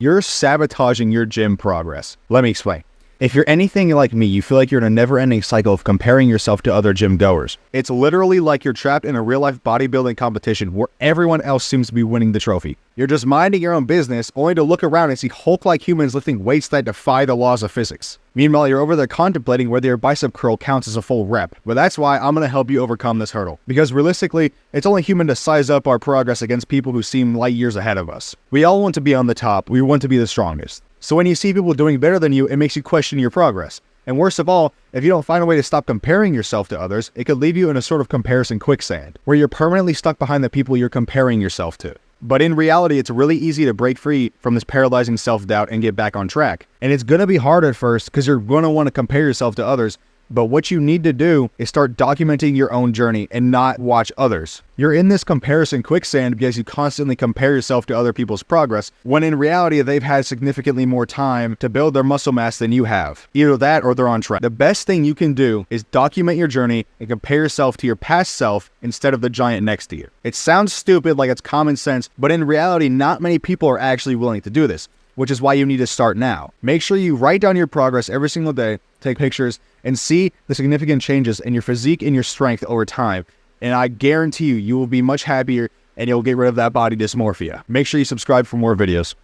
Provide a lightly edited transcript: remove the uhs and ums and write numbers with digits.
You're sabotaging your gym progress. Let me explain. If you're anything like me, you feel like you're in a never-ending cycle of comparing yourself to other gym goers. It's literally like you're trapped in a real-life bodybuilding competition where everyone else seems to be winning the trophy. You're just minding your own business, only to look around and see Hulk-like humans lifting weights that defy the laws of physics. Meanwhile, you're over there contemplating whether your bicep curl counts as a full rep. But that's why I'm going to help you overcome this hurdle. Because realistically, it's only human to size up our progress against people who seem light years ahead of us. We all want to be on the top. We want to be the strongest. So when you see people doing better than you, it makes you question your progress. And worst of all, if you don't find a way to stop comparing yourself to others, it could leave you in a sort of comparison quicksand, where you're permanently stuck behind the people you're comparing yourself to. But in reality, it's really easy to break free from this paralyzing self-doubt and get back on track. And it's going to be hard at first because you're going to want to compare yourself to others. But what you need to do is start documenting your own journey and not watch others. You're in this comparison quicksand because you constantly compare yourself to other people's progress, when in reality, they've had significantly more time to build their muscle mass than you have. Either that or they're on track. The best thing you can do is document your journey and compare yourself to your past self instead of the giant next to you. It sounds stupid, like it's common sense, but in reality, not many people are actually willing to do this, which is why you need to start now. Make sure you write down your progress every single day, take pictures, and see the significant changes in your physique and your strength over time. And I guarantee you, you will be much happier and you'll get rid of that body dysmorphia. Make sure you subscribe for more videos.